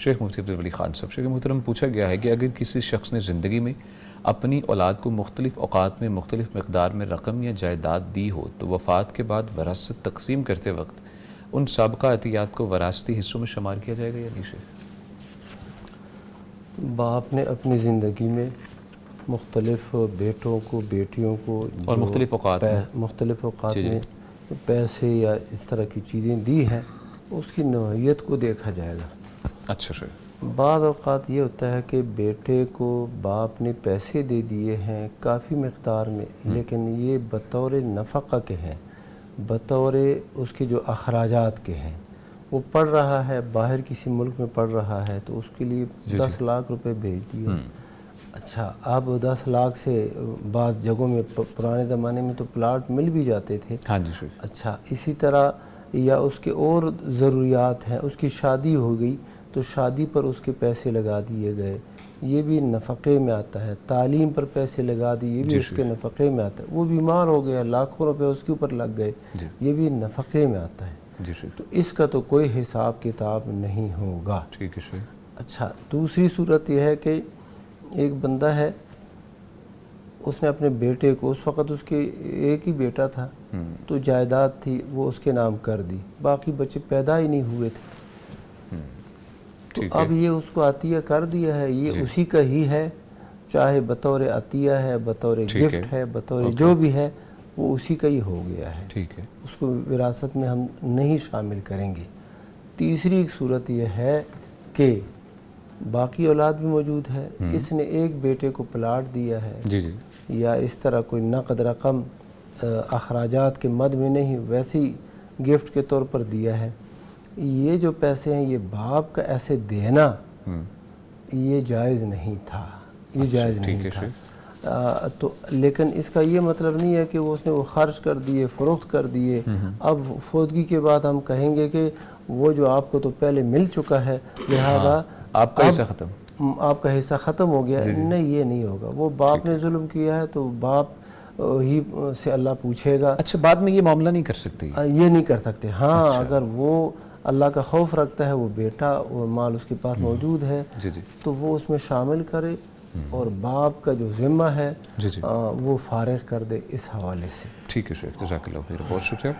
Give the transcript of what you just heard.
شیخ مفتی عبدالولی خان صاحب، شیخ محترم، پوچھا گیا ہے کہ اگر کسی شخص نے زندگی میں اپنی اولاد کو مختلف اوقات میں مختلف مقدار میں رقم یا جائیداد دی ہو تو وفات کے بعد وراثت تقسیم کرتے وقت ان سابقہ عطیات کو وراثتی حصوں میں شمار کیا جائے گا یا نہیں شیخ؟ باپ نے اپنی زندگی میں مختلف بیٹوں کو بیٹیوں کو اور مختلف اوقات میں پیسے یا اس طرح کی چیزیں دی ہیں، اس کی نوعیت کو دیکھا جائے گا۔ اچھا شیخ۔ بعض اوقات یہ ہوتا ہے کہ بیٹے کو باپ نے پیسے دے دیے ہیں کافی مقدار میں، لیکن یہ بطور نفقہ کے ہیں، بطور اس کے جو اخراجات کے ہیں۔ وہ پڑھ رہا ہے باہر کسی ملک میں پڑھ رہا ہے تو اس کے لیے 10 لاکھ روپے بھیج دیے۔ اچھا، اب 10 لاکھ سے بعض جگہوں میں پرانے زمانے میں تو پلاٹ مل بھی جاتے تھے۔ ہاں جی شیخ۔ اچھا، اسی طرح یا اس کے اور ضروریات ہیں، اس کی شادی ہو گئی تو شادی پر اس کے پیسے لگا دیے گئے، یہ بھی نفقے میں آتا ہے۔ تعلیم پر پیسے لگا دیے، یہ بھی اس کے نفقے میں آتا ہے۔ وہ بیمار ہو گیا، لاکھوں روپے اس کے اوپر لگ گئے، یہ بھی نفقے میں آتا ہے۔ تو اس کا تو کوئی حساب کتاب نہیں ہوگا۔ ٹھیک ہے شیخ۔ اچھا، دوسری صورت یہ ہے کہ ایک بندہ ہے، اس نے اپنے بیٹے کو، اس وقت اس کے ایک ہی بیٹا تھا تو جائیداد تھی وہ اس کے نام کر دی، باقی بچے پیدا ہی نہیں ہوئے تھے، تو اب یہ اس کو عطیہ کر دیا ہے، یہ اسی کا ہی ہے، چاہے بطور عطیہ ہے، بطور گفٹ ہے، بطور جو بھی ہے، وہ اسی کا ہی ہو گیا ہے، ٹھیک ہے، اس کو وراثت میں ہم نہیں شامل کریں گے۔ تیسری ایک صورت یہ ہے کہ باقی اولاد بھی موجود ہے، اس نے ایک بیٹے کو پلاٹ دیا ہے یا اس طرح کوئی نقد رقم اخراجات کے مد میں نہیں، ویسی گفٹ کے طور پر دیا ہے، یہ جو پیسے ہیں یہ باپ کا ایسے دینا یہ جائز نہیں تھا، یہ جائز نہیں تھا۔ تو لیکن اس کا یہ مطلب نہیں ہے کہ اس نے وہ خرچ کر دیے، فروخت کر دیے، اب فوتگی کے بعد ہم کہیں گے کہ وہ جو آپ کو تو پہلے مل چکا ہے لہذا آپ کا حصہ ختم ہو گیا، نہیں، یہ نہیں ہوگا۔ وہ باپ نے ظلم کیا ہے تو باپ ہی سے اللہ پوچھے گا۔ اچھا، بعد میں یہ معاملہ نہیں کر سکتے؟ یہ نہیں کر سکتے، ہاں، اگر وہ اللہ کا خوف رکھتا ہے، وہ بیٹا اور مال اس کے پاس موجود ہے تو وہ اس میں شامل کرے اور باپ کا جو ذمہ ہے وہ فارغ کر دے اس حوالے سے۔ ٹھیک ہے شیخ، جزاک اللہ خیر، بہت شکریہ۔